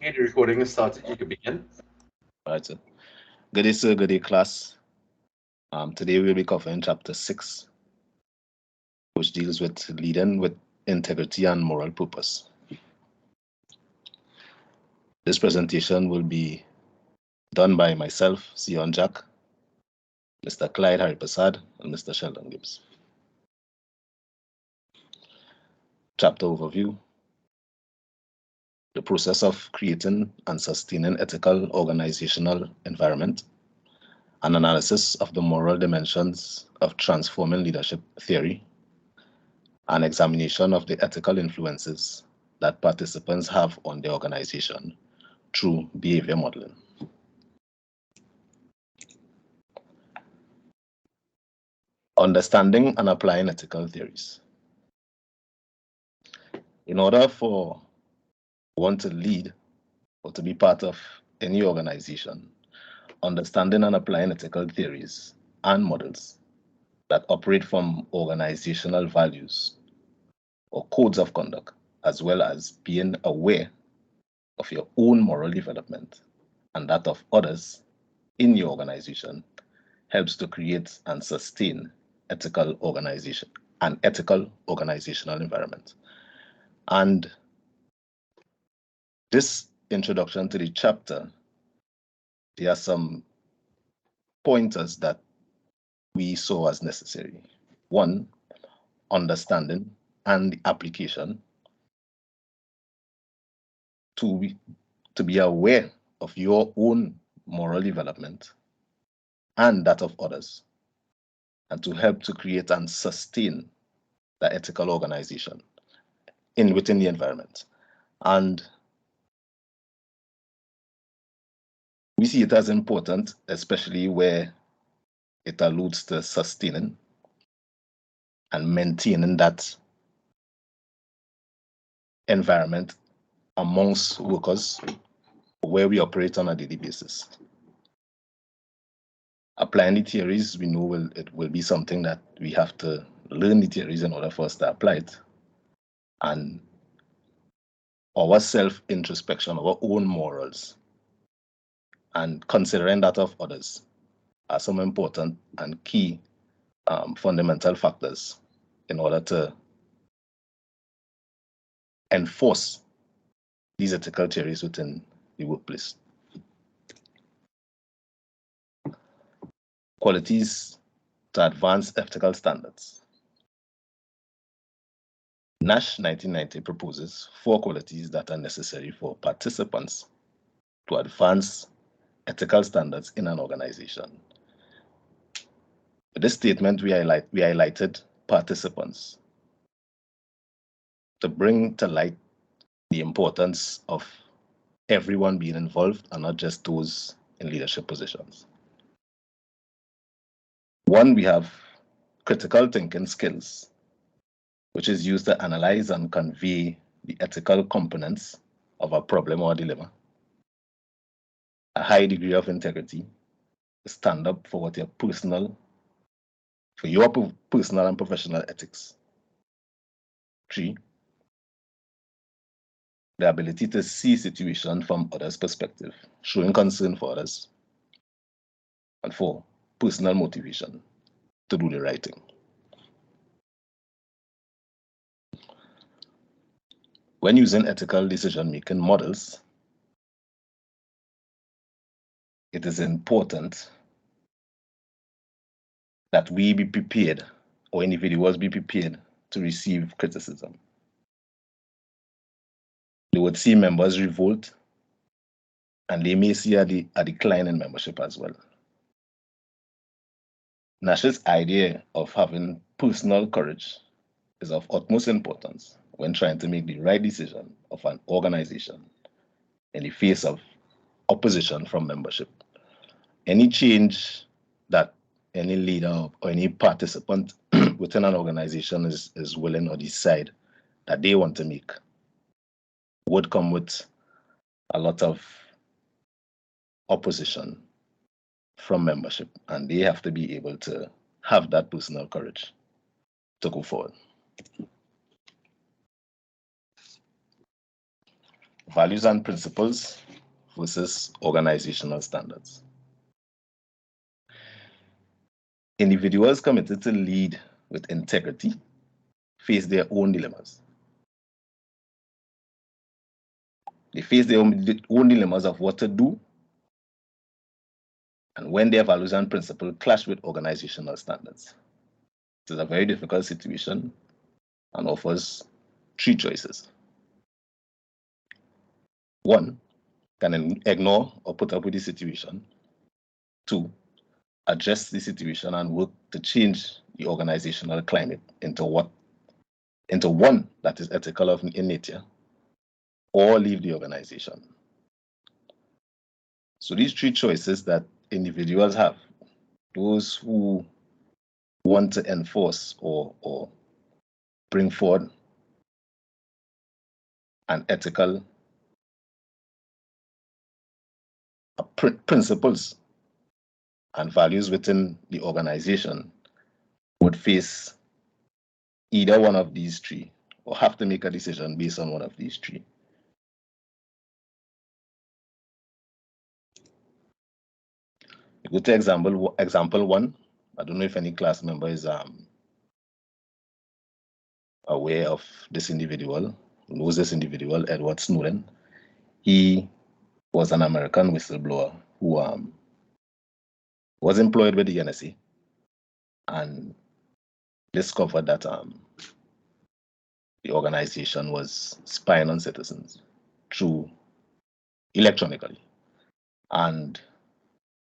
Okay, the recording is started. You can begin. Right, sir. Good day, sir. Good day, class. Today we'll be covering chapter 6, which deals with leading with integrity and moral purpose. This presentation will be done by myself, Sion Jack, Mr. Clyde Haripasad, and Mr. Sheldon Gibbs. Chapter overview: the process of creating and sustaining ethical organizational environment, an analysis of the moral dimensions of transforming leadership theory, an examination of the ethical influences that participants have on the organization through behavior modeling. Understanding and applying ethical theories. In order for one to lead or to be part of any organization, understanding and applying ethical theories and models that operate from organizational values or codes of conduct, as well as being aware of your own moral development and that of others in your organization, helps to create and sustain an ethical organizational environment. And this introduction to the chapter, there are some pointers that we saw as necessary. One, understanding and the application. To be aware of your own moral development and that of others, and to help to create and sustain the ethical organization within the environment. And we see it as important, especially where it alludes to sustaining and maintaining that environment amongst workers where we operate on a daily basis. Applying the theories, we know it will be something that we have to learn the theories in order for us to apply it. And our self-introspection, our own morals, and considering that of others are some important and key fundamental factors in order to enforce these ethical theories within the workplace. Qualities to advance ethical standards. Nash 1990 proposes 4 qualities that are necessary for participants to advance ethical standards in an organization. In this statement, we highlighted participants to bring to light the importance of everyone being involved and not just those in leadership positions. 1, we have critical thinking skills, which is used to analyze and convey the ethical components of a problem or dilemma. A high degree of integrity, stand up for your personal and professional ethics. 3, the ability to see situation from others' perspective, showing concern for others. And 4, personal motivation to do the right thing. When using ethical decision-making models, it is important that we be prepared, or individuals be prepared, to receive criticism. They would see members revolt, and they may see a decline in membership as well. Nash's idea of having personal courage is of utmost importance when trying to make the right decision of an organization in the face of opposition from membership. Any change that any leader or any participant within an organization is willing or decide that they want to make would come with a lot of opposition from membership, and they have to be able to have that personal courage to go forward. values and principles versus organizational standards. Individuals committed to lead with integrity face their own dilemmas. They face their own dilemmas of what to do and when their values and principles clash with organizational standards. It is a very difficult situation and offers three choices. One, can ignore or put up with the situation. Two, address the situation and work to change the organizational climate into one that is ethical in nature, or leave the organization. So these three choices that individuals have, those who want to enforce or bring forward an ethical principles and values within the organization, would face either one of these three or have to make a decision based on one of these three. Go to example one. I don't know if any class member is aware of this individual, knows this individual, Edward Snowden. He was an American whistleblower who was employed with the NSA and discovered that the organization was spying on citizens through electronically. And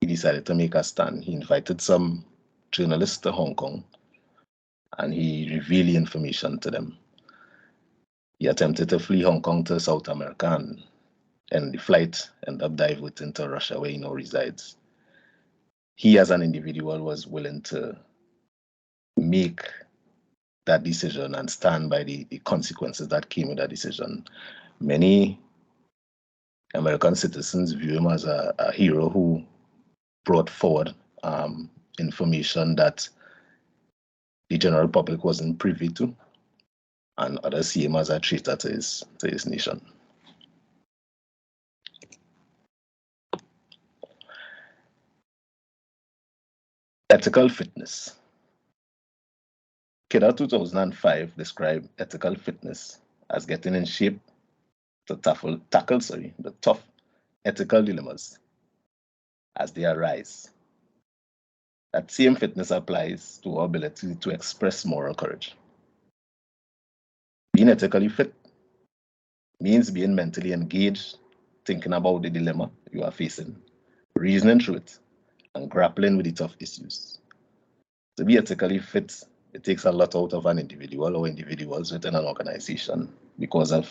he decided to make a stand. He invited some journalists to Hong Kong and he revealed the information to them. He attempted to flee Hong Kong to South America, and the flight ended up diverting into Russia, where he now resides. He, as an individual, was willing to make that decision and stand by the consequences that came with that decision. Many American citizens view him as a hero who brought forward information that the general public wasn't privy to, and others see him as a traitor to his nation. Ethical fitness. Kidder 2005 described ethical fitness as getting in shape to tackle the tough ethical dilemmas as they arise. That same fitness applies to our ability to express moral courage. Being ethically fit means being mentally engaged, thinking about the dilemma you are facing, reasoning through it, and grappling with the tough issues. To be ethically fit, it takes a lot out of an individual or individuals within an organization because of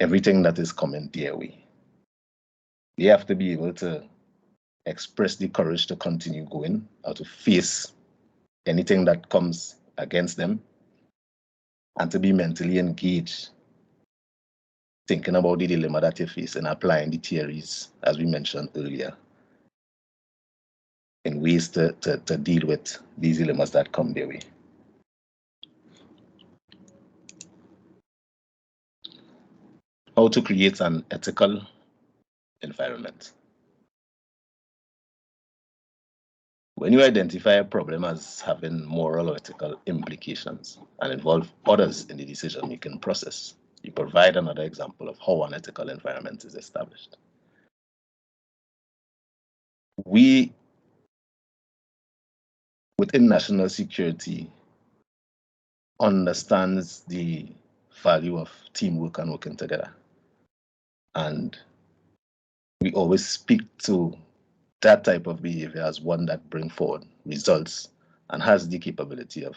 everything that is coming their way. They have to be able to express the courage to continue going or to face anything that comes against them, and to be mentally engaged, thinking about the dilemma that you face and applying the theories, as we mentioned earlier, in ways to deal with these dilemmas that come their way. How to create an ethical environment. When you identify a problem as having moral or ethical implications and involve others in the decision-making process, you provide another example of how an ethical environment is established. We, within national security, understands the value of teamwork and working together. And we always speak to that type of behavior as one that brings forward results and has the capability of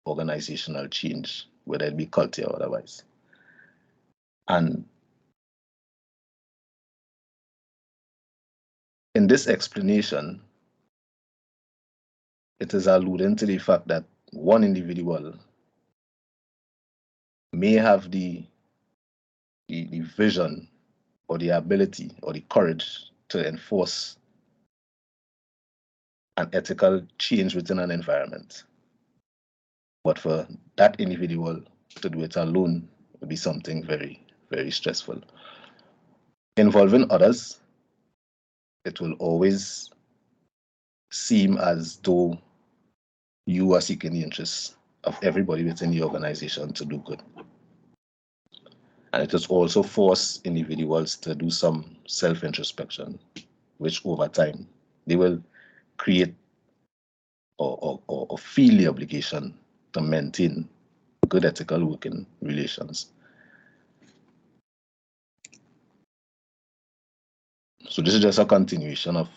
organizational change, whether it be culture or otherwise. And in this explanation, it is alluding to the fact that one individual may have the vision or the ability or the courage to enforce an ethical change within an environment. But for that individual to do it alone would be something very, very stressful. involving others, it will always seem as though you are seeking the interests of everybody within the organization to do good. And it has also forced individuals to do some self-introspection, which over time they will create or feel the obligation to maintain good ethical working relations. So this is just a continuation of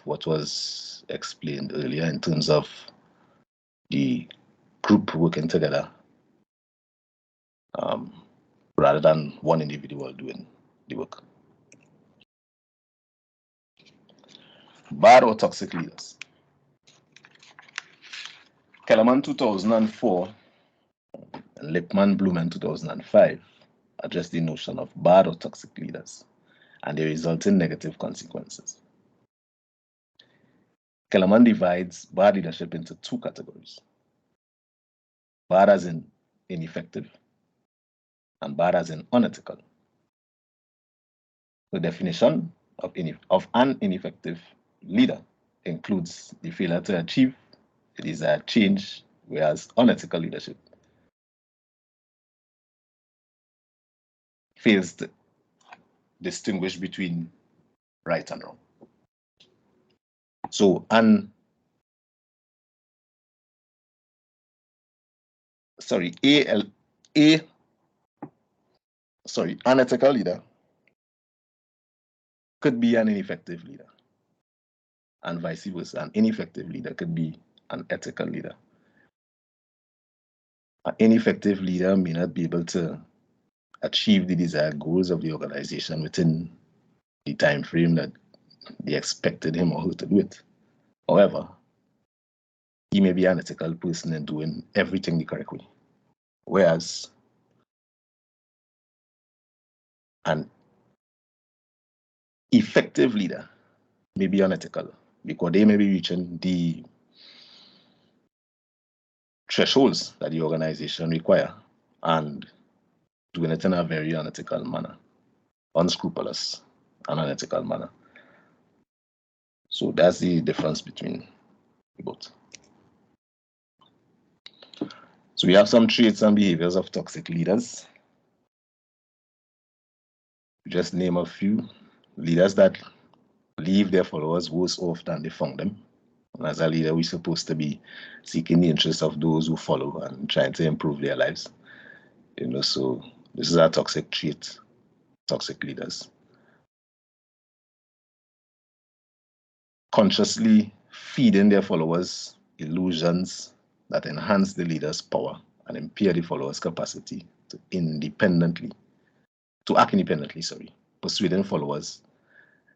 what was explained earlier in terms of the group working together rather than one individual doing the work. Bad or toxic leaders. Kellerman 2004 and Lipman Blumen 2005 addressed the notion of bad or toxic leaders and their resulting negative consequences. Kellerman divides bad leadership into two categories: bad as in ineffective and bad as in unethical. The definition of an ineffective leader includes the failure to achieve the desired change, whereas unethical leadership fails to distinguish between right and wrong. So unethical leader could be an ineffective leader, and vice versa. An ineffective leader could be an ethical leader. An ineffective leader may not be able to achieve the desired goals of the organization within the time frame that they expected him or her to do it. However, he may be an ethical person in doing everything the correct way. Whereas an effective leader may be unethical because they may be reaching the thresholds that the organization require and doing it in a very unethical manner, unscrupulous and unethical manner. So that's the difference between both. So we have some traits and behaviors of toxic leaders. Just name a few. Leaders that leave their followers worse off than they found them. And as a leader, we're supposed to be seeking the interests of those who follow and trying to improve their lives. So this is a toxic trait, toxic leaders. Consciously feeding their followers illusions that enhance the leader's power and impair the followers' capacity to act independently, persuading followers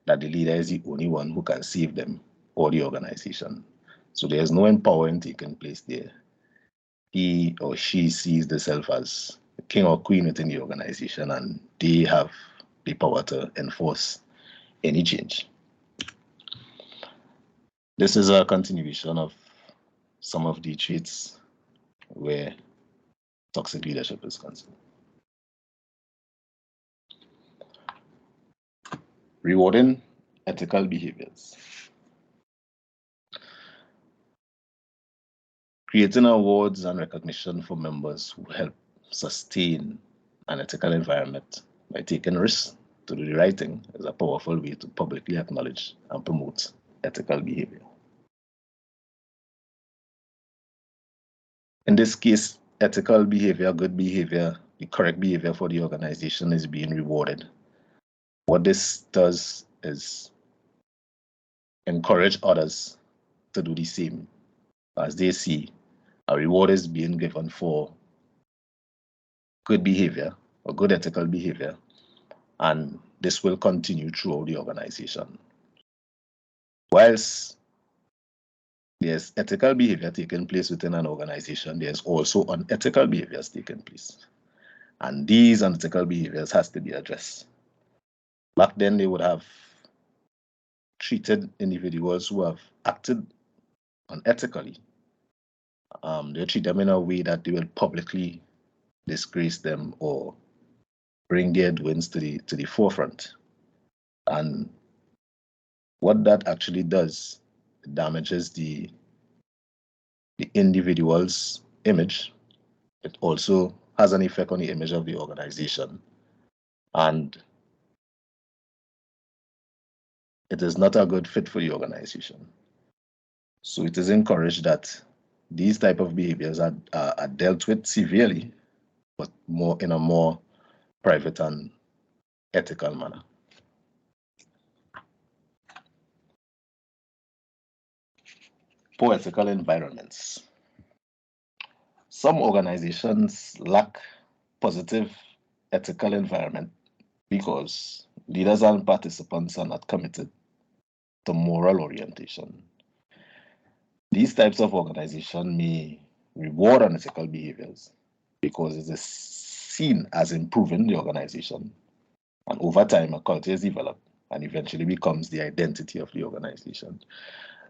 that the leader is the only one who can save them or the organization. So there's no empowering taking place there. He or she sees themselves as the king or queen within the organization, and they have the power to enforce any change. This is a continuation of some of the traits where toxic leadership is concerned. Rewarding ethical behaviors. Creating awards and recognition for members who help sustain an ethical environment by taking risks to do the right thing is a powerful way to publicly acknowledge and promote ethical behavior. In this case, ethical behavior, good behavior, the correct behavior for the organization is being rewarded. What this does is encourage others to do the same, as they see a reward is being given for good behavior or good ethical behavior, and this will continue throughout the organization. Whilst there's ethical behavior taking place within an organization, there's also unethical behaviors taking place. And these unethical behaviors has to be addressed. Back then, they would have treated individuals who have acted unethically. They treat them in a way that they will publicly disgrace them or bring their doings to the forefront. And what that actually does, it damages the individual's image. It also has an effect on the image of the organization. And it is not a good fit for the organization. So it is encouraged that these type of behaviors are dealt with severely, but more in a more private and ethical manner. Poor ethical environments. Some organizations lack positive ethical environment because leaders and participants are not committed to moral orientation. These types of organization may reward unethical behaviors because it is seen as improving the organization. And over time, a culture is developed and eventually becomes the identity of the organization.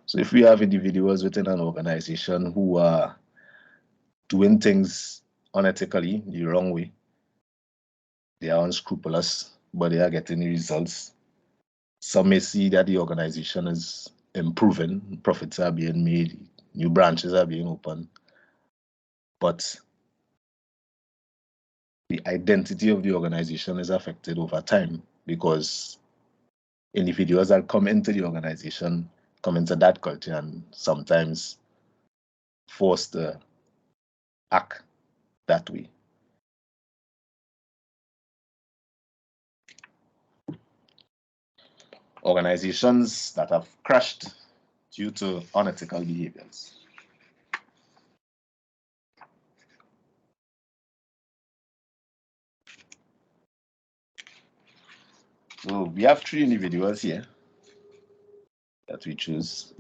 So if we have individuals within an organization who are doing things unethically, the wrong way, they are unscrupulous, but they are getting the results. Some may see that the organization is improving, profits are being made, new branches are being opened, but the identity of the organization is affected over time because individuals that come into the organization come into that culture and sometimes forced to act that way. Organizations that have crashed due to unethical behaviors. So we have 3 individuals here that we choose.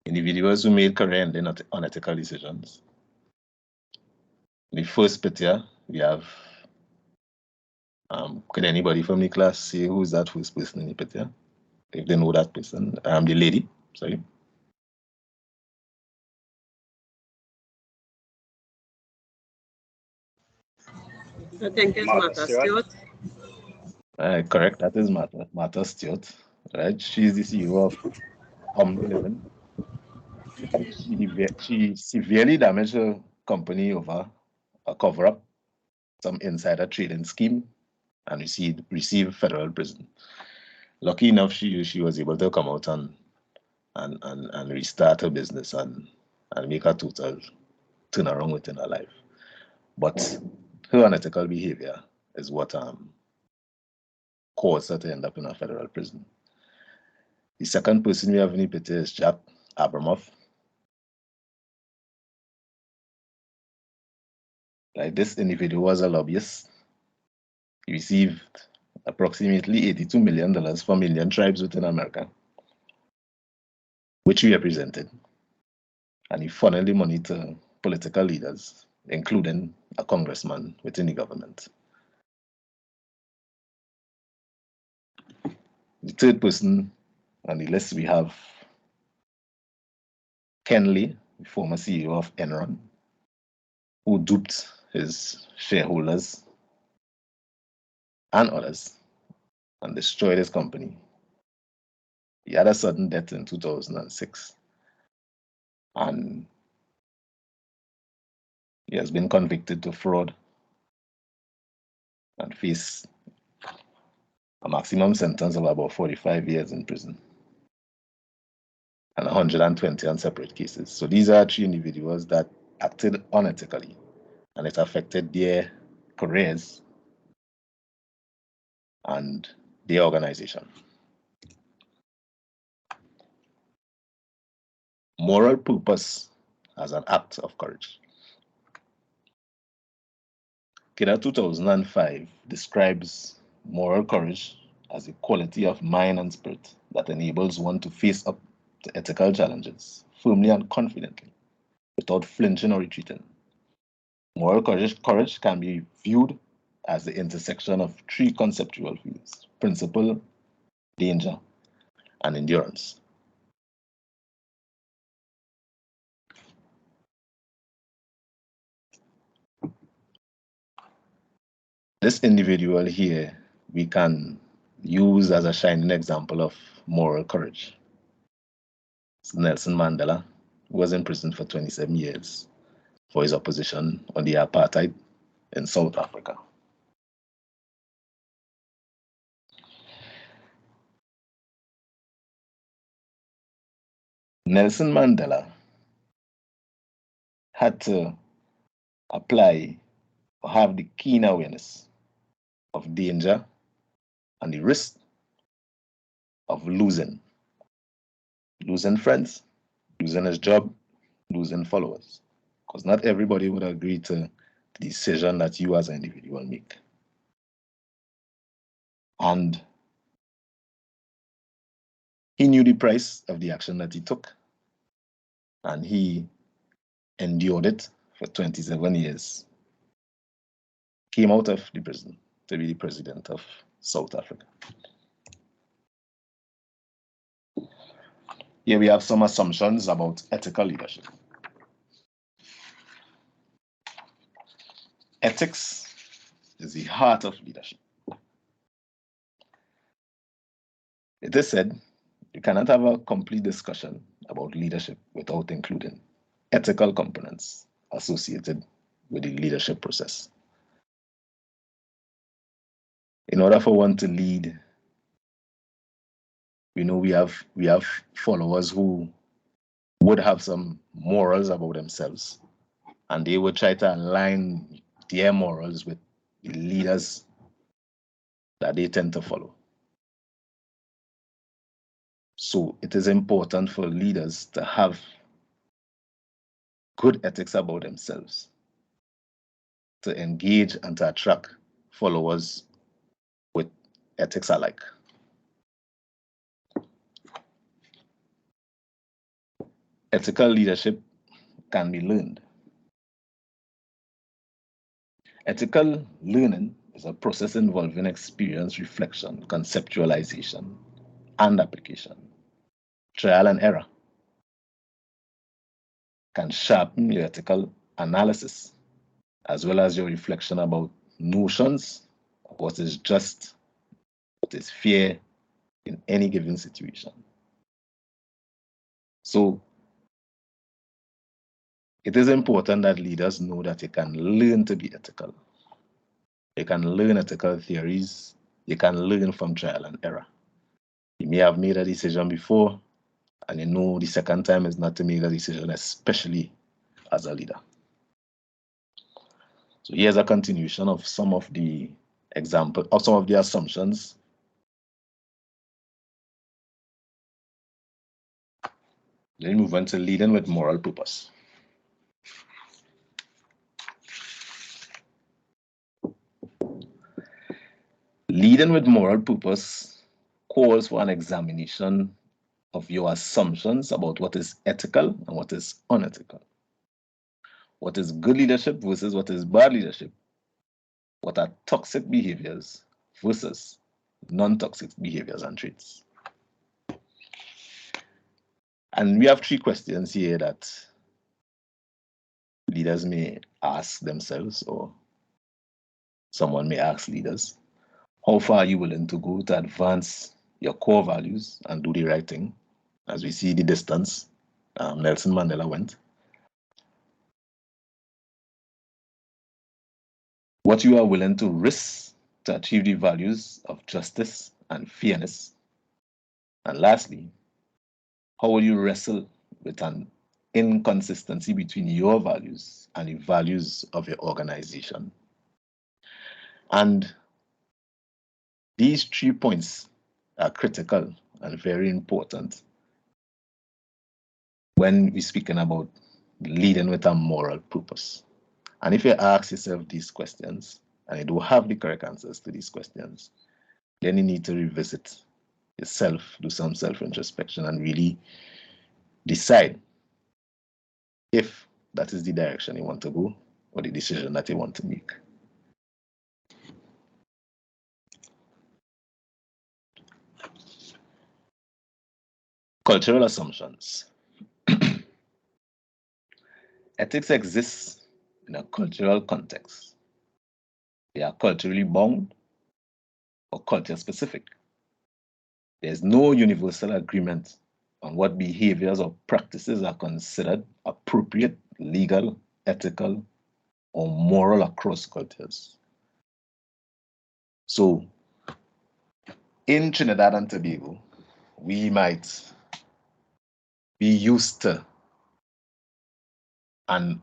Individuals who made career and unethical decisions. In the first picture, we have, could anybody from the class say who's that first person in the picture? If they know that person, the lady, sorry. I think it's Martha Stewart. Correct, that is Martha Stewart, right? She's the CEO of Humble Living. She severely damaged her company over a cover-up, some insider trading scheme, and received federal prison. Lucky enough, she was able to come out and restart her business and make a total turnaround within her life. But her unethical behavior is what caused her to end up in a federal prison. The second person we have in the picture is Jack Abramoff. Like, this individual was a lobbyist. He received approximately $82 million from Indian tribes within America, which he represented. And he funneled the money to political leaders, including a congressman within the government. The third person on the list, we have Ken Lee, the former CEO of Enron, who duped his shareholders and others and destroyed his company. He had a sudden death in 2006, and he has been convicted to fraud and face a maximum sentence of about 45 years in prison and 120 on separate cases. So these are 3 individuals that acted unethically, and it affected their careers and their organization. Moral purpose as an act of courage. Keda 2005 describes moral courage as a quality of mind and spirit that enables one to face up to ethical challenges firmly and confidently, without flinching or retreating. Moral courage can be viewed as the intersection of 3 conceptual fields: principle, danger, and endurance. This individual here, we can used as a shining example of moral courage. Nelson Mandela was in prison for 27 years for his opposition on the apartheid in South Africa. Nelson Mandela had to apply or have the keen awareness of danger and the risk of losing friends, losing his job, losing followers. Because not everybody would agree to the decision that you as an individual make. And he knew the price of the action that he took. And he endured it for 27 years. Came out of the prison to be the president of South Africa. Here we have some assumptions about ethical leadership. Ethics is the heart of leadership. It is said you cannot have a complete discussion about leadership without including ethical components associated with the leadership process. In order for one to lead, we have followers who would have some morals about themselves, and they would try to align their morals with the leaders that they tend to follow. So it is important for leaders to have good ethics about themselves, to engage and to attract followers with ethics alike. Ethical leadership can be learned. Ethical learning is a process involving experience, reflection, conceptualization, and application. Trial and error can sharpen your ethical analysis, as well as your reflection about notions of what is just, what is fair in any given situation. So it is important that leaders know that they can learn to be ethical. They can learn ethical theories. They can learn from trial and error. You may have made a decision before, and you know the second time is not to make a decision, especially as a leader. So here's a continuation of some of the examples, of some of the assumptions. Then we move on to leading with moral purpose. Leading with moral purpose calls for an examination of your assumptions about what is ethical and what is unethical. What is good leadership versus what is bad leadership? What are toxic behaviors versus non-toxic behaviors and traits? And we have 3 questions here that leaders may ask themselves, or someone may ask leaders. How far are you willing to go to advance your core values and do the right thing? As we see the distance Nelson Mandela went. What you are willing to risk to achieve the values of justice and fairness. And lastly, how will you wrestle with an inconsistency between your values and the values of your organization? And these 3 points are critical and very important when we're speaking about leading with a moral purpose. And if you ask yourself these questions, and you don't have the correct answers to these questions, then you need to revisit yourself, do some self-introspection, and really decide if that is the direction you want to go or the decision that you want to make. Cultural assumptions. Ethics exists in a cultural context. They are culturally bound or culture specific. There's no universal agreement on what behaviors or practices are considered appropriate, legal, ethical, or moral across cultures. So in Trinidad and Tobago, we might be used to an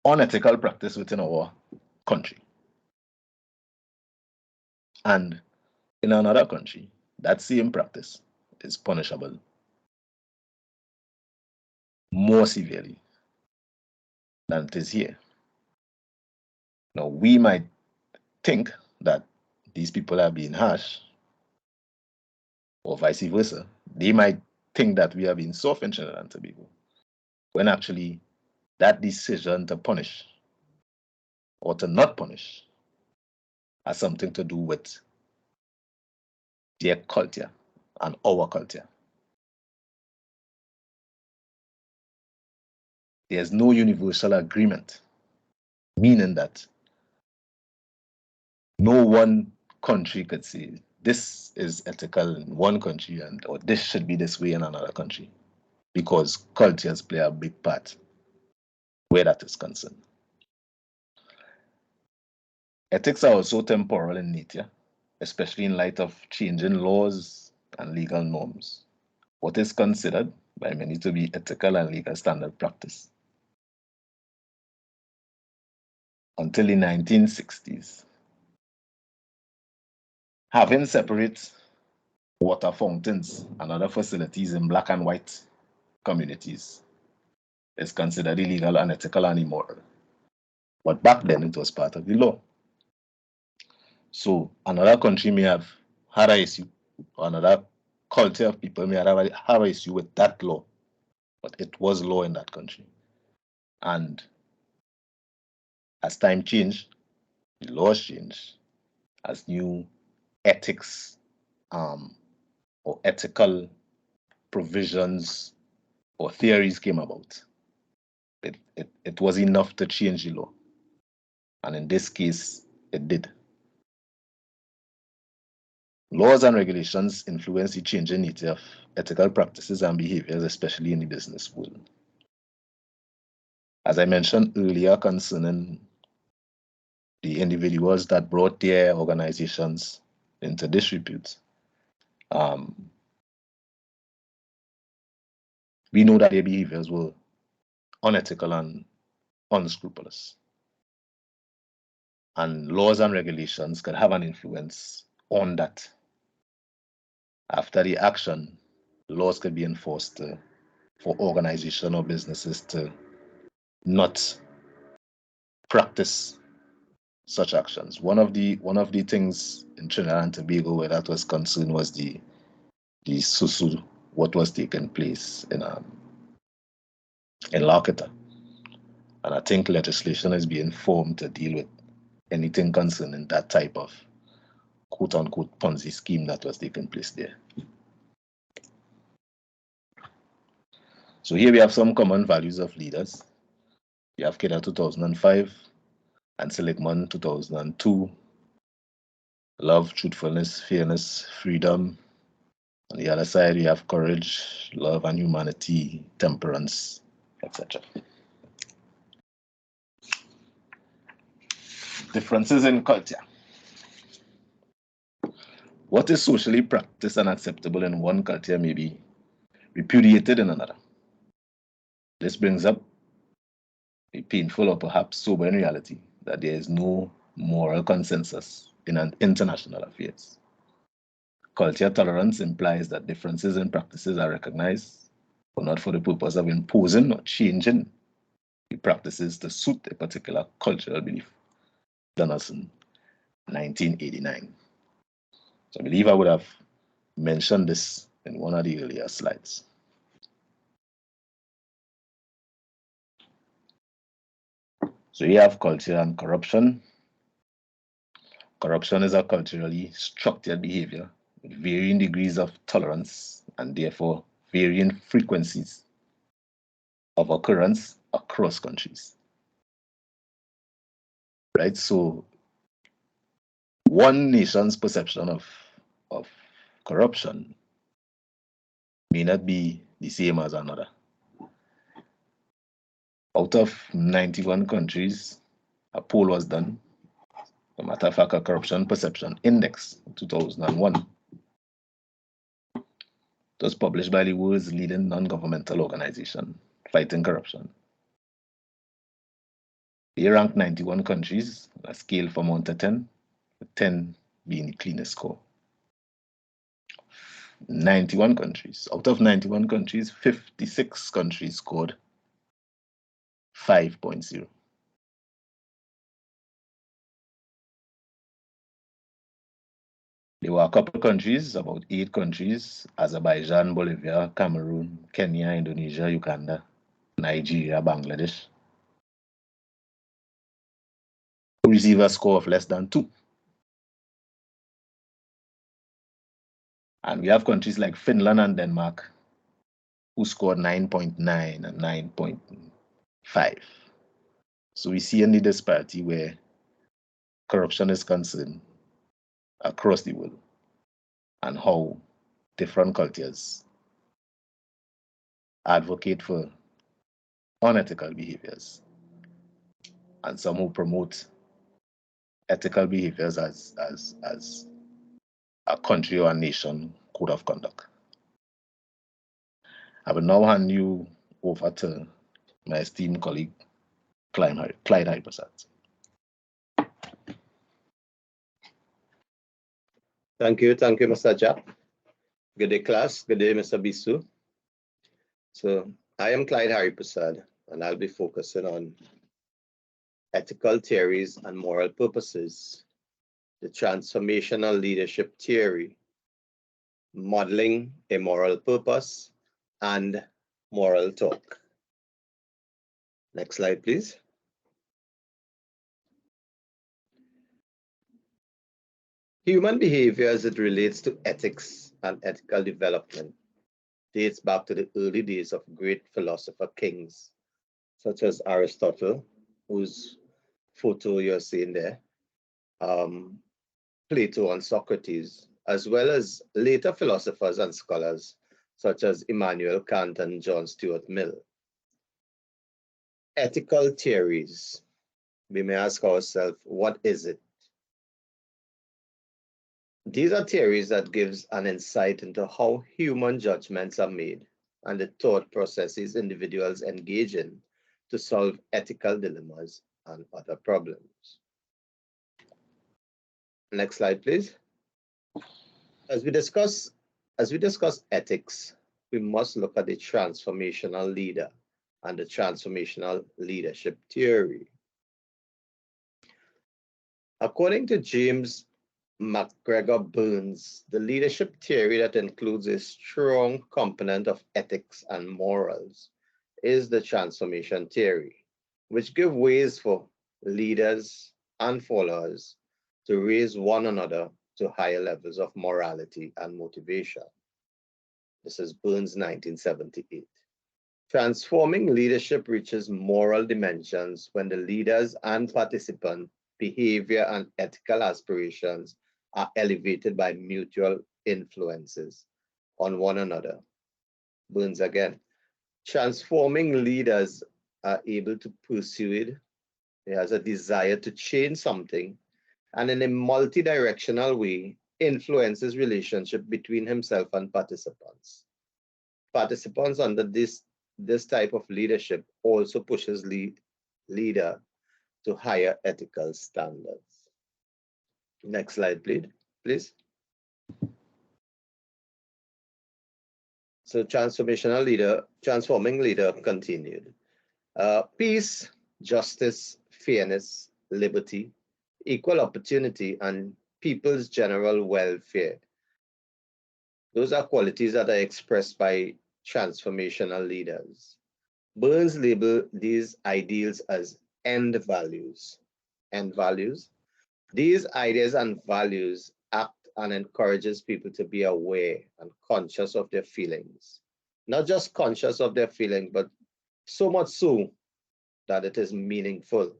unethical practice within our country. And in another country, that same practice is punishable more severely than it is here. Now, we might think that these people are being harsh, or vice versa. They might think that we are being soft in Trinidad and Tobago, when actually that decision to punish or to not punish has something to do with their culture and our culture. There's no universal agreement, meaning that no one country could say this is ethical in one country and or this should be this way in another country, because cultures play a big part where that is concerned. Ethics are also temporal in nature, especially in light of changing laws and legal norms. What is considered by many to be ethical and legal standard practice until the 1960s, having separate water fountains and other facilities in black and white communities is considered illegal, unethical, and immoral. But back then it was part of the law. So another country may have had an issue, or another culture of people may have an issue with that law, but it was law in that country. And as time changed, the laws changed, as new ethics or ethical provisions or theories came about. It was enough to change the law. And in this case, it did. Laws and regulations influence the changing nature of ethical practices and behaviors, especially in the business world. As I mentioned earlier concerning the individuals that brought their organizations into disrepute, we know that their behaviors were unethical and unscrupulous. And laws and regulations could have an influence on that. After the action, laws could be enforced for organization or businesses to not practice such actions. One of the things in Trinidad and Tobago where that was concerned was the susu, what was taking place in Lakota. And I think legislation is being formed to deal with anything concerning that type of quote-unquote Ponzi scheme that was taking place there. So here we have some common values of leaders. We have Keda 2005 and Seligman 2002. Love, truthfulness, fairness, freedom. On the other side, we have courage, love and humanity, temperance, etc. Differences in culture. What is socially practiced and acceptable in one culture may be repudiated in another. This brings up a painful or perhaps sobering reality that there is no moral consensus in international affairs. Culture tolerance implies that differences in practices are recognized, but not for the purpose of imposing or changing the practices to suit a particular cultural belief. Donaldson, 1989. So I believe I would have mentioned this in one of the earlier slides. So you have culture and corruption. Corruption is a culturally structured behavior with varying degrees of tolerance and therefore varying frequencies of occurrence across countries. Right? So one nation's perception of corruption may not be the same as another. Out of 91 countries, a poll was done. As a matter of fact, a corruption perception index in 2001. It was published by the world's leading non-governmental organization fighting corruption. They ranked 91 countries on a scale from 1 to 10, with 10 being the cleanest score. 91 countries. Out of 91 countries, 56 countries scored 5.0. There were a couple of countries, about 8 countries: Azerbaijan, Bolivia, Cameroon, Kenya, Indonesia, Uganda, Nigeria, Bangladesh, who received a score of less than 2. And we have countries like Finland and Denmark who scored 9.9 and 9.5. So we see any disparity where corruption is concerned across the world, and how different cultures advocate for unethical behaviors, and some who promote ethical behaviors as a country or a nation code of conduct. I will now hand you over to my esteemed colleague, Clyde Hypersat. Thank you, Mr. Jack. Good day, class. Good day, Mr. Bisu. So I am Clyde Hypersat, and I'll be focusing on ethical theories and moral purposes, the transformational leadership theory, modeling a moral purpose, and moral talk. Next slide, please. Human behavior as it relates to ethics and ethical development dates back to the early days of great philosopher kings, such as Aristotle, whose photo you're seeing there, Plato and Socrates, as well as later philosophers and scholars, such as Immanuel Kant and John Stuart Mill. Ethical theories. We may ask ourselves, what is it? These are theories that gives an insight into how human judgments are made and the thought processes individuals engage in to solve ethical dilemmas and other problems. Next slide, please. As we discuss ethics, we must look at the transformational leader and the transformational leadership theory. According to James MacGregor Burns, the leadership theory that includes a strong component of ethics and morals is the transformation theory, which gives ways for leaders and followers to raise one another to higher levels of morality and motivation. This is Burns, 1978. Transforming leadership reaches moral dimensions when the leaders and participant behavior and ethical aspirations are elevated by mutual influences on one another. Burns again. Transforming leaders are able to persuade, he has a desire to change something, and in a multi-directional way, influences relationship between himself and participants. Participants under this type of leadership also pushes leader to higher ethical standards. Next slide, please. So transforming leader continued. Peace, justice, fairness, liberty, equal opportunity, and people's general welfare. Those are qualities that are expressed by transformational leaders. Burns labeled these ideals as end values. End values. These ideas and values act and encourages people to be aware and conscious of their feelings. Not just conscious of their feelings, but so much so that it is meaningful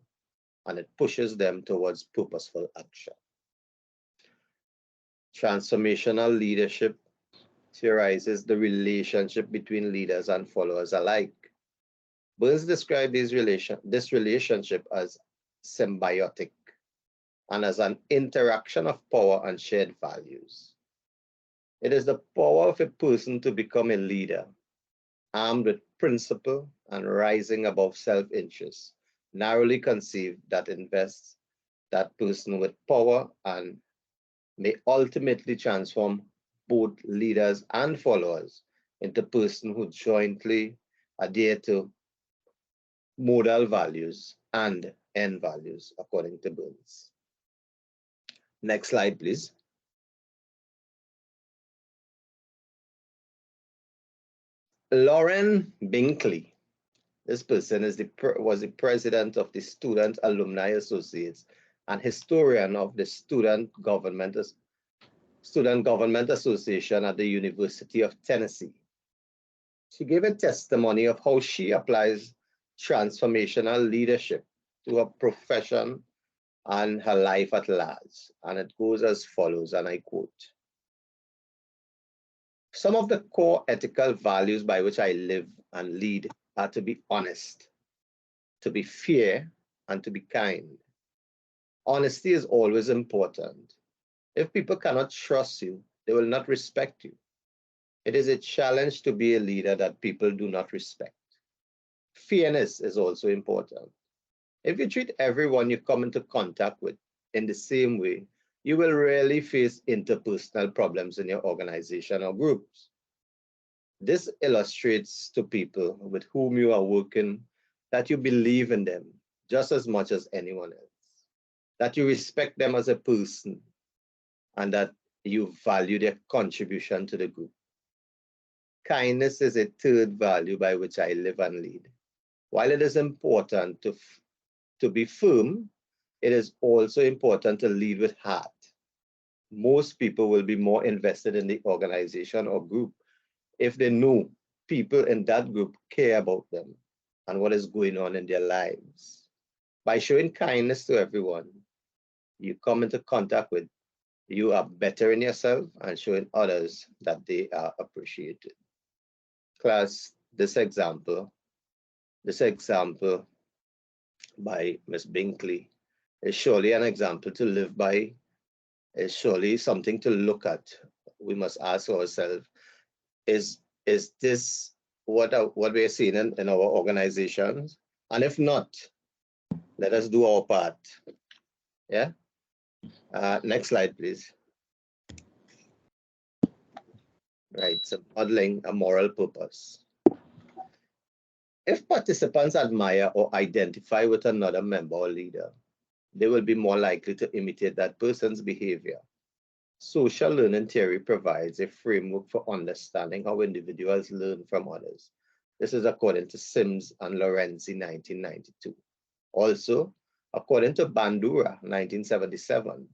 and it pushes them towards purposeful action. Transformational leadership theorizes the relationship between leaders and followers alike. Burns described this relationship as symbiotic and as an interaction of power and shared values. It is the power of a person to become a leader, armed with principle and rising above self-interest, narrowly conceived, that invests that person with power and may ultimately transform both leaders and followers into persons who jointly adhere to modal values and end values, according to Burns. Next slide, please. Lauren Binkley. This person was the president of the Student Alumni Associates and historian of the Student Government Association at the University of Tennessee. She gave a testimony of how she applies transformational leadership to her profession and her life at large. And it goes as follows, and I quote, "Some of the core ethical values by which I live and lead are to be honest, to be fair, and to be kind. Honesty is always important. If people cannot trust you, they will not respect you. It is a challenge to be a leader that people do not respect. Fairness is also important. If you treat everyone you come into contact with in the same way, you will rarely face interpersonal problems in your organization or groups. This illustrates to people with whom you are working that you believe in them just as much as anyone else, that you respect them as a person, and that you value their contribution to the group. Kindness is a third value by which I live and lead. While it is important to be firm, it is also important to lead with heart. Most people will be more invested in the organization or group if they know people in that group care about them and what is going on in their lives. By showing kindness to everyone you come into contact with, you are bettering yourself and showing others that they are appreciated. Class, this example by Ms. Binkley is surely an example to live by, is surely something to look at. We must ask ourselves, is this what we're seeing in our organizations? And if not, let us do our part. Yeah. Next slide, please. Right, so modeling a moral purpose. If participants admire or identify with another member or leader, they will be more likely to imitate that person's behavior. Social learning theory provides a framework for understanding how individuals learn from others. This is according to Sims and Lorenzi, 1992. Also, according to Bandura, 1977,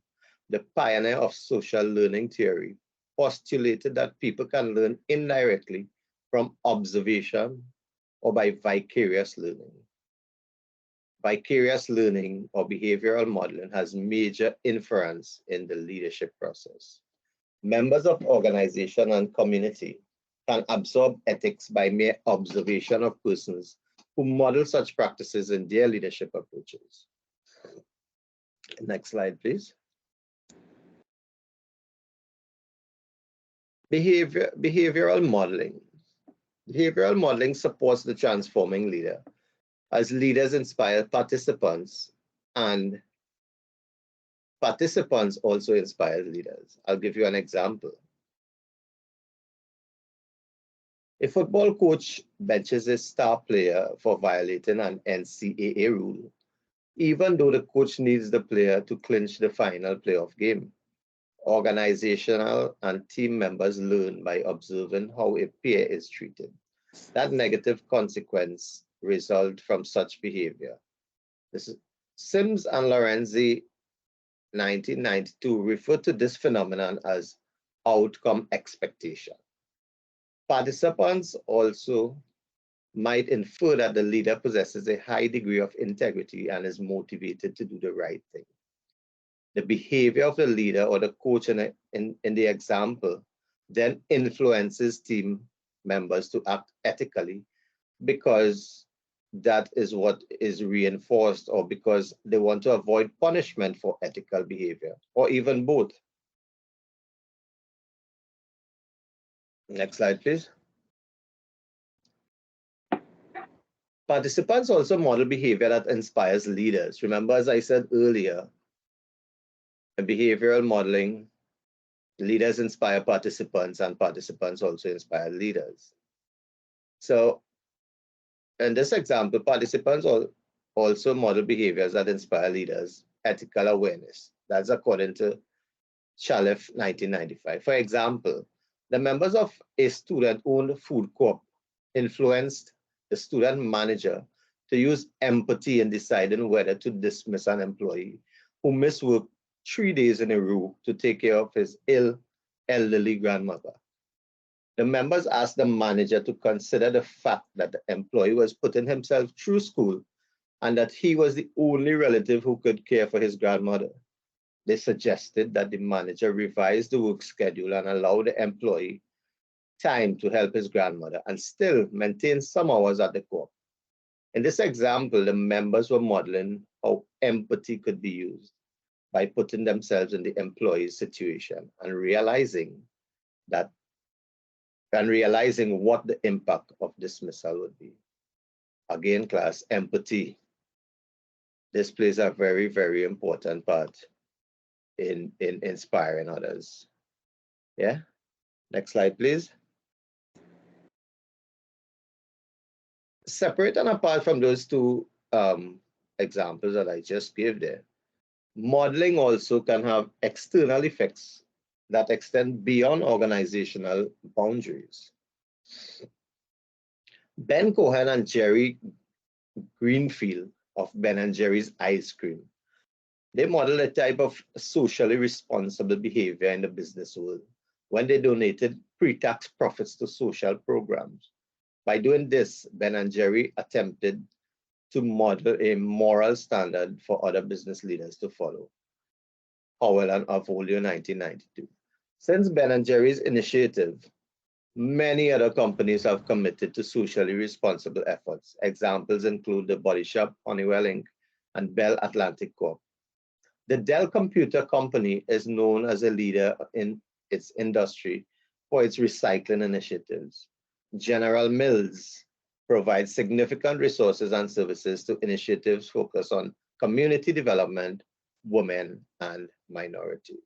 the pioneer of social learning theory postulated that people can learn indirectly from observation or by vicarious learning. Vicarious learning or behavioral modeling has major influence in the leadership process. Members of organization and community can absorb ethics by mere observation of persons who model such practices in their leadership approaches. Next slide, please. Behavioral modeling. Behavioral modeling supports the transforming leader, as leaders inspire participants, and participants also inspire leaders. I'll give you an example. A football coach benches a star player for violating an NCAA rule, even though the coach needs the player to clinch the final playoff game. Organizational and team members learn by observing how a peer is treated. That negative consequence result from such behavior. This is Sims and Lorenzi, 1992, refer to this phenomenon as outcome expectation. Participants also might infer that the leader possesses a high degree of integrity and is motivated to do the right thing. the behavior of the leader or the coach in the example then influences team members to act ethically because that is what is reinforced, or because they want to avoid punishment for ethical behavior, or even both. Next slide, please. Participants also model behavior that inspires leaders. Remember, as I said earlier, in behavioral modeling, leaders inspire participants and participants also inspire leaders. So in this example, participants also model behaviors that inspire leaders, ethical awareness. That's according to Chalef 1995. For example, the members of a student-owned food co-op influenced the student manager to use empathy in deciding whether to dismiss an employee who missed work 3 days in a row to take care of his ill elderly grandmother. The members asked the manager to consider the fact that the employee was putting himself through school and that he was the only relative who could care for his grandmother. They suggested that the manager revise the work schedule and allow the employee time to help his grandmother and still maintain some hours at the co-op. In this example, the members were modeling how empathy could be used by putting themselves in the employee's situation and realizing what the impact of dismissal would be. Again, class, empathy. This plays a very, very important part in inspiring others. Yeah, next slide, please. Separate and apart from those two examples that I just gave there, modeling also can have external effects that extend beyond organizational boundaries. Ben Cohen and Jerry Greenfield of Ben & Jerry's ice cream, they model a type of socially responsible behavior in the business world when they donated pre-tax profits to social programs. By doing this, Ben & Jerry attempted to model a moral standard for other business leaders to follow. Howell and Avolio, 1992. Since Ben & Jerry's initiative, many other companies have committed to socially responsible efforts. Examples include the Body Shop, Honeywell Inc., and Bell Atlantic Corp. The Dell Computer Company is known as a leader in its industry for its recycling initiatives. General Mills provides significant resources and services to initiatives focused on community development, women, and minorities.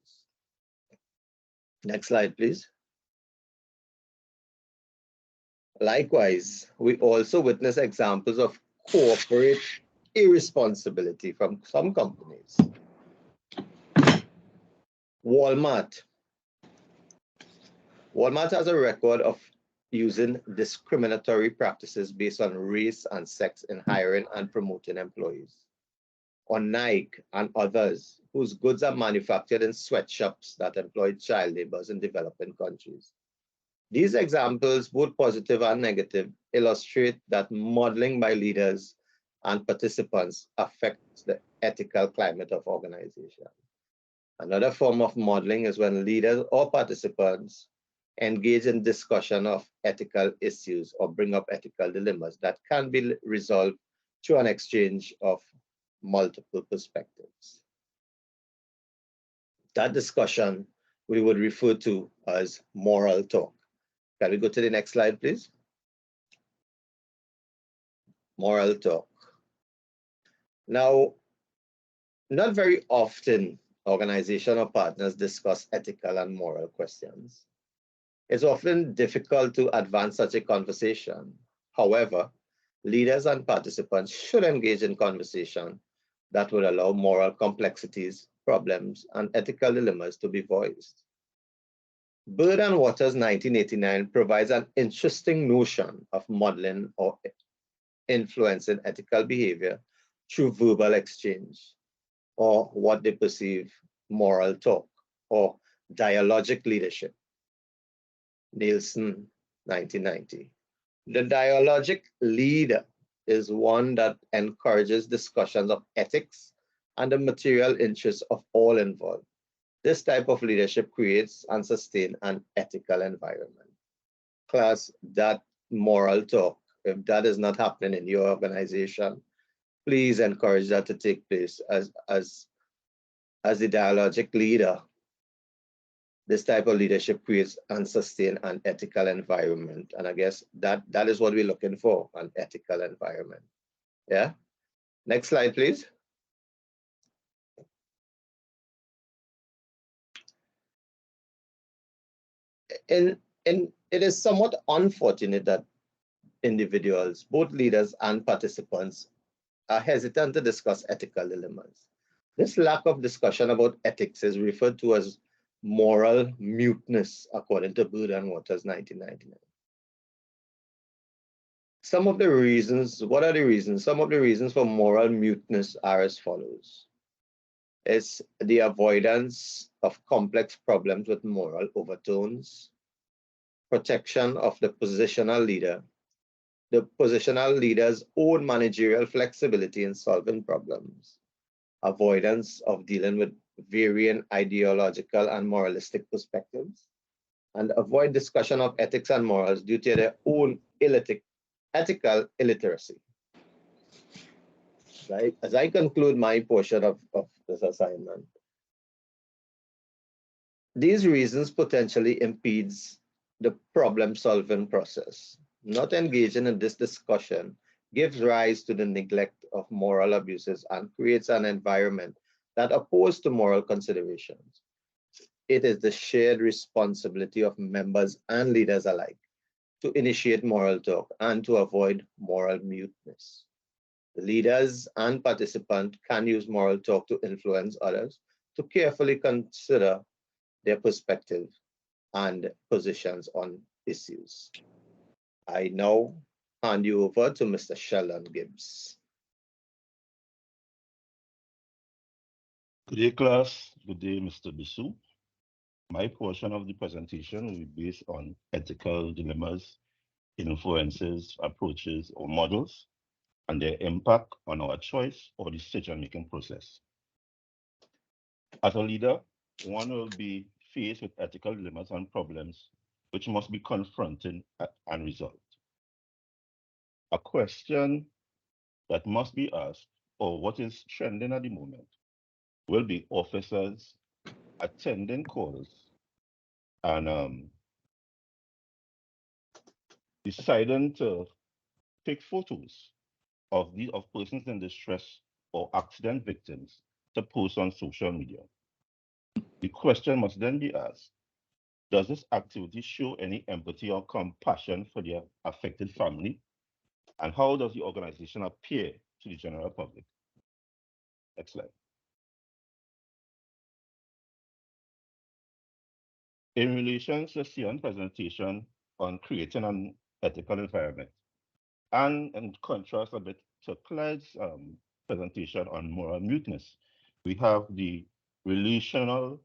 Next slide, please. Likewise, we also witness examples of corporate irresponsibility from some companies. Walmart. Walmart has a record of using discriminatory practices based on race and sex in hiring and promoting employees. Or Nike and others whose goods are manufactured in sweatshops that employ child laborers in developing countries. These examples, both positive and negative, illustrate that modeling by leaders and participants affects the ethical climate of organizations. Another form of modeling is when leaders or participants engage in discussion of ethical issues or bring up ethical dilemmas that can be resolved through an exchange of multiple perspectives. That discussion we would refer to as moral talk. Can we go to the next slide, please? Moral talk. Now, not very often organization or partners discuss ethical and moral questions. It's often difficult to advance such a conversation. However, leaders and participants should engage in conversation that would allow moral complexities, problems, and ethical dilemmas to be voiced. Bird and Waters 1989 provides an interesting notion of modeling or influencing ethical behavior through verbal exchange, or what they perceive moral talk, or dialogic leadership. Nielsen, 1990. The dialogic leader is one that encourages discussions of ethics and the material interests of all involved. This type of leadership creates and sustains an ethical environment. Class, that moral talk, if that is not happening in your organization, please encourage that to take place as the dialogic leader. This type of leadership creates and sustain an ethical environment. And I guess that is what we're looking for, an ethical environment. Yeah. Next slide, please. And it is somewhat unfortunate that individuals, both leaders and participants, are hesitant to discuss ethical dilemmas. This lack of discussion about ethics is referred to as moral muteness, according to Bird and Waters 1999. Some of the reasons, what are the reasons? Some of the reasons for moral muteness are as follows. It's the avoidance of complex problems with moral overtones, protection of the positional leader, the positional leader's own managerial flexibility in solving problems, avoidance of dealing with varying ideological and moralistic perspectives, and avoid discussion of ethics and morals due to their own ethical illiteracy. Right? As I conclude my portion of this assignment, these reasons potentially impedes the problem-solving process. Not engaging in this discussion gives rise to the neglect of moral abuses and creates an environment that opposed to moral considerations. It is the shared responsibility of members and leaders alike to initiate moral talk and to avoid moral muteness. The leaders and participants can use moral talk to influence others to carefully consider their perspective and positions on issues. I now hand you over to Mr. Sheldon Gibbs. Good day, class. Good day, Mr. Bisu. My portion of the presentation will be based on ethical dilemmas, influences, approaches, or models, and their impact on our choice or decision-making process. As a leader, one will be faced with ethical dilemmas and problems which must be confronted and resolved. A question that must be asked, or what is trending at the moment, will be officers attending calls and deciding to take photos of persons in distress or accident victims to post on social media. The question must then be asked, does this activity show any empathy or compassion for the affected family? And how does the organization appear to the general public? Next slide. In relation to the CRN presentation on creating an ethical environment, and in contrast a bit to Clyde's presentation on moral muteness, we have the relational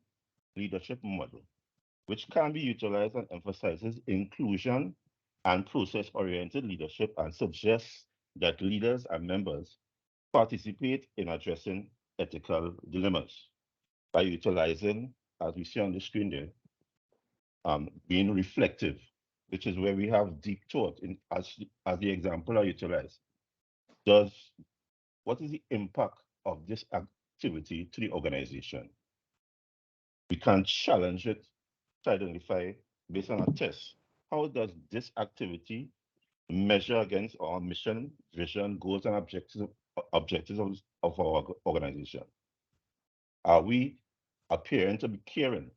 leadership model, which can be utilized and emphasizes inclusion and process-oriented leadership and suggests that leaders and members participate in addressing ethical dilemmas by utilizing, as we see on the screen there, being reflective, which is where we have deep thought as the example I utilize. What is the impact of this activity to the organization? We can challenge it to identify, based on a test, how does this activity measure against our mission, vision, goals, and objectives of our organization? Are we appearing to be caring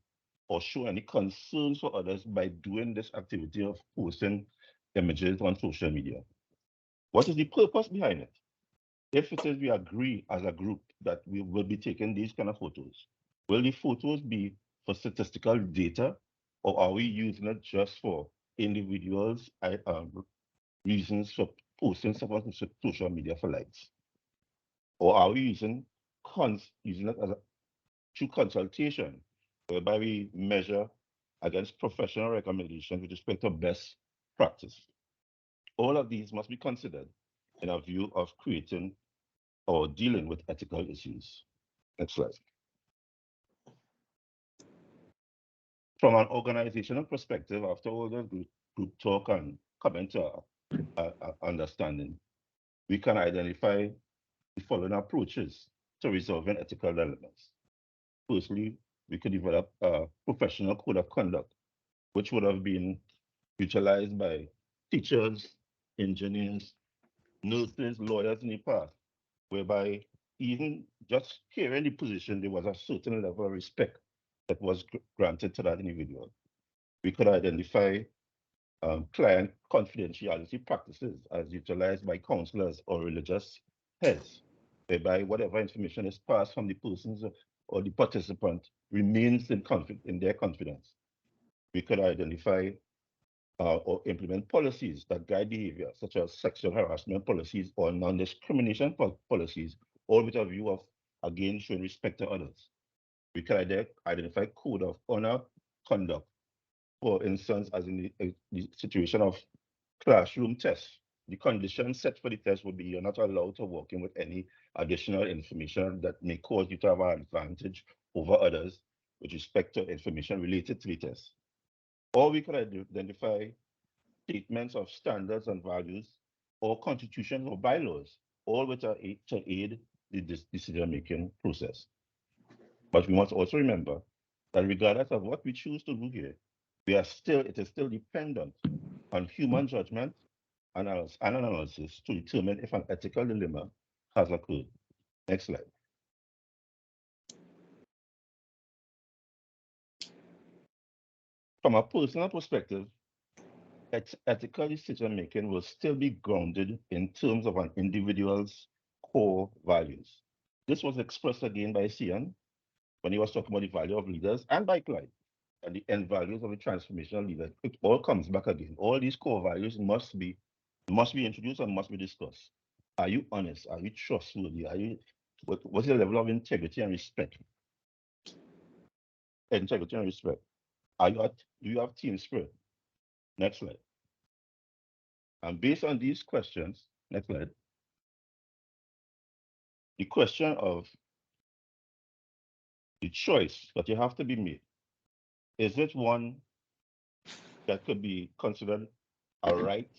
or show any concerns for others by doing this activity of posting images on social media? What is the purpose behind it? If it is we agree as a group that we will be taking these kind of photos, will the photos be for statistical data, or are we using it just for individuals' reasons for posting stuff on social media for likes? Or are we using it as a true consultation, whereby we measure against professional recommendations with respect to best practice? All of these must be considered in a view of creating or dealing with ethical issues. Next slide. From an organizational perspective, after all the group talk and comment to understanding, we can identify the following approaches to resolving ethical dilemmas. Firstly, we could develop a professional code of conduct, which would have been utilized by teachers, engineers, nurses, lawyers in the past, whereby even just hearing the position, there was a certain level of respect that was granted to that individual. We could identify client confidentiality practices as utilized by counselors or religious heads, whereby whatever information is passed from the persons or the participant remains in their confidence. We could identify or implement policies that guide behavior, such as sexual harassment policies or non-discrimination policies, all with a view of, again, showing respect to others. We can identify code of honor conduct, for instance, as in the situation of classroom tests. The conditions set for the test would be you're not allowed to walk in with any additional information that may cause you to have an advantage over others with respect to information related to the test. Or we could identify statements of standards and values or constitutions or bylaws, all which are to aid the decision-making process. But we must also remember that regardless of what we choose to do here, it is still dependent on human judgment and analysis to determine if an ethical dilemma has occurred. Next slide. From a personal perspective, ethical decision making will still be grounded in terms of an individual's core values. This was expressed again by CRN when he was talking about the value of leaders, and by Clyde and the end values of a transformational leader. It all comes back again. All these core values must be introduced and must be discussed. Are you honest? Are you trustworthy? What's your level of integrity and respect? Integrity and respect. Do you have team spirit? Next slide. And based on these questions, next slide, the question of the choice that you have to be made, is it one that could be considered a right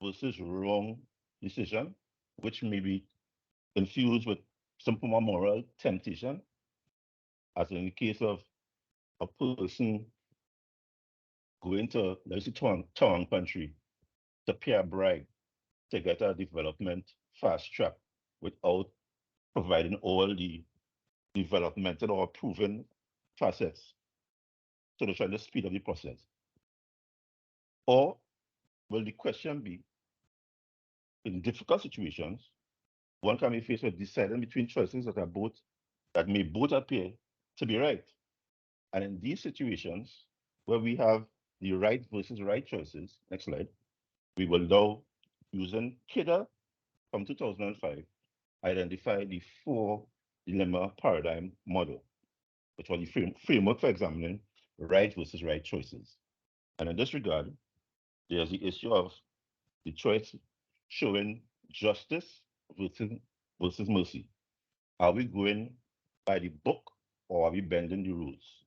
versus wrong decision, which may be infused with some form of moral temptation, as in the case of a person going to, let's say, Tong country to pay a bribe to get a development fast track without providing all the developmental or proven facets. So they're trying to speed up the process. Or will the question be, in difficult situations, one can be faced with deciding between choices that may both appear to be right. And in these situations, where we have the right versus right choices, next slide, we will now, using KIDA from 2005, identify the 4-dilemma paradigm model, which was the framework for examining right versus right choices. And in this regard, there's the issue of the choice showing justice versus mercy. Are we going by the book or are we bending the rules?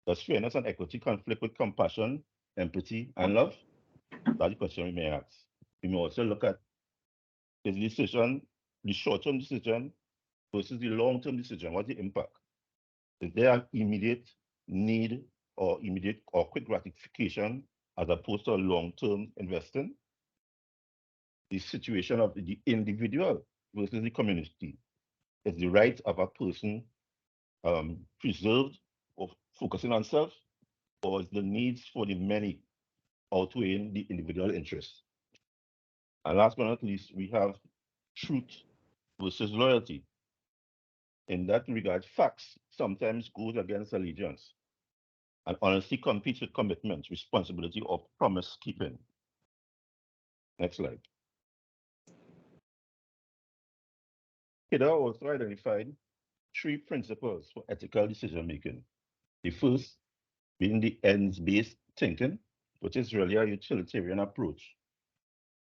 Does fairness and equity conflict with compassion, empathy, and love? That's the question we may ask. We may also look at, is the decision the short-term decision versus the long-term decision? What's the impact? Is there an immediate need or quick gratification as opposed to a long-term investing? The situation of the individual versus the community. Is the right of a person preserved or focusing on self, or is the needs for the many outweighing the individual interests? And last but not least, we have truth versus loyalty. In that regard, facts sometimes goes against allegiance, and honesty competes with commitment, responsibility, or promise keeping. Next slide. KIDA also identified 3 principles for ethical decision making. The first being the ends-based thinking, which is really a utilitarian approach.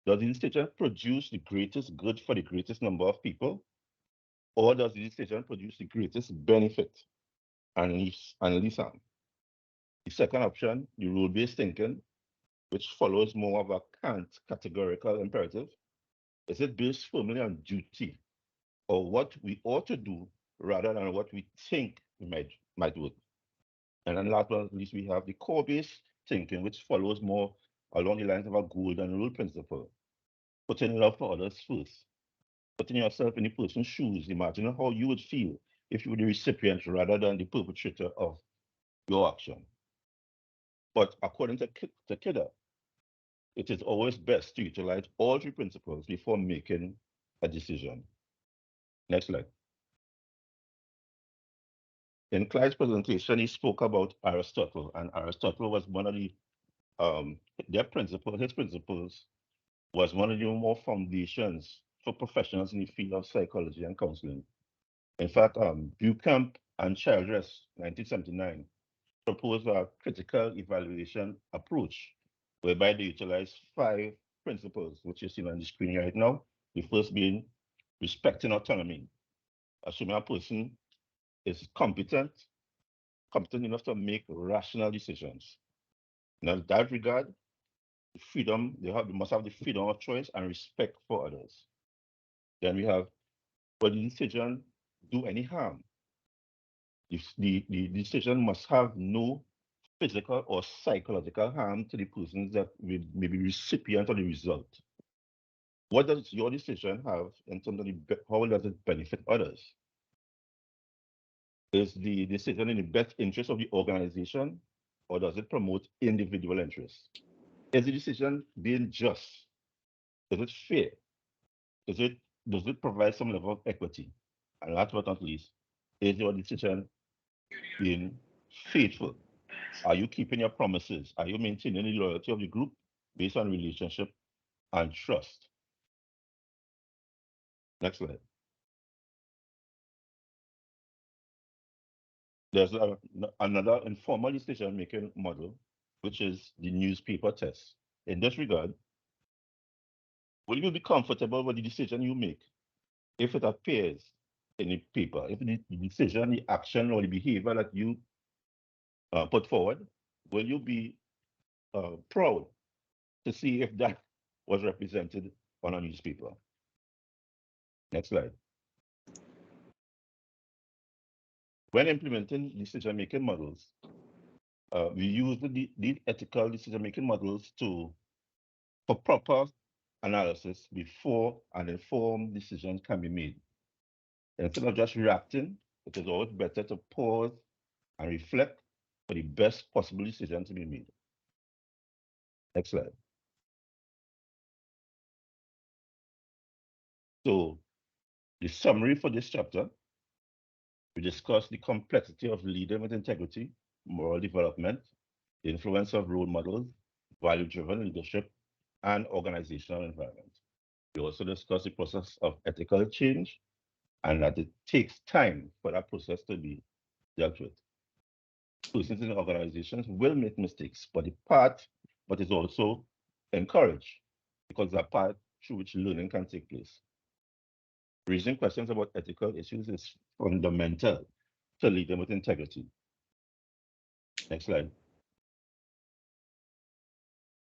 Does the institution produce the greatest good for the greatest number of people? or does the decision produce the greatest benefit and least harm? The second option, the rule-based thinking, which follows more of a Kant categorical imperative, is it based firmly on duty or what we ought to do rather than what we think might work? And then last but not least, we have the core-based thinking, which follows more along the lines of a golden rule principle, putting love for others first, putting yourself in the person's shoes, imagining how you would feel if you were the recipient rather than the perpetrator of your action. But according to Kidder, it is always best to utilize all three principles before making a decision. Next slide. In Clyde's presentation, he spoke about Aristotle, and Aristotle was one of the his principles was one of the more foundations for professionals in the field of psychology and counseling. In fact, Bucamp and Childress, 1979, proposed a critical evaluation approach whereby they utilize 5 principles, which you see on the screen right now. The first being respecting autonomy, assuming a person is competent enough to make rational decisions. Now, in that regard, freedom, they must have the freedom of choice and respect for others. Then we have, will the decision do any harm? The decision must have no physical or psychological harm to the persons that may be recipient of the result. What does your decision have in terms of how does it benefit others? Is the decision in the best interest of the organization, or does it promote individual interests? Is the decision being just? Is it fair? Does it provide some level of equity? And last but not least, is your decision being faithful? Are you keeping your promises? Are you maintaining the loyalty of the group based on relationship and trust? Next slide. There's another informal decision-making model, which is the newspaper test. In this regard, will you be comfortable with the decision you make if it appears in the paper, if the decision, the action, or the behavior that you put forward, will you be proud to see if that was represented on a newspaper? Next slide. When implementing decision-making models, we use the ethical decision-making models for proper analysis before an informed decision can be made. Instead of just reacting, it is always better to pause and reflect for the best possible decision to be made. Next slide. So the summary for this chapter, we discuss the complexity of leading with integrity, moral development, the influence of role models, value-driven leadership, and organizational environment. We also discuss the process of ethical change and that it takes time for that process to be dealt with. Persons in organizations will make mistakes, but is also encouraged because that path through which learning can take place. Raising questions about ethical issues is fundamental to leading with integrity. Next slide.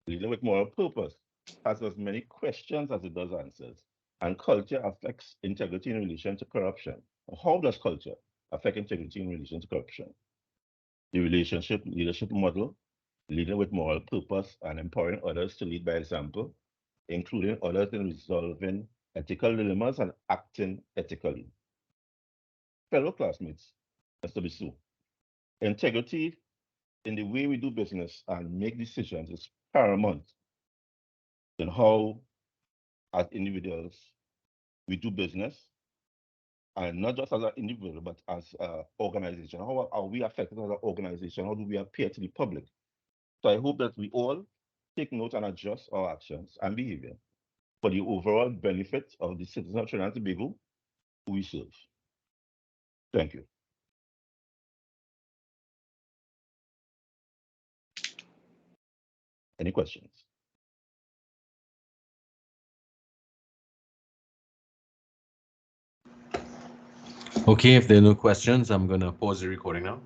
Leading with moral purpose has as many questions as it does answers, and culture affects integrity in relation to corruption. How does culture affect integrity in relation to corruption? The relationship leadership model, leading with moral purpose and empowering others to lead by example, including others in resolving ethical dilemmas and acting ethically. Fellow classmates, Mr. Bisu, integrity in the way we do business and make decisions is paramount in how, as individuals, we do business, and not just as an individual, but as an organization. How are we affected as an organization? How do we appear to the public? So I hope that we all take note and adjust our actions and behavior for the overall benefit of the citizens of Trinidad and Tobago who we serve. Thank you. Any questions? Okay, if there are no questions, I'm going to pause the recording now.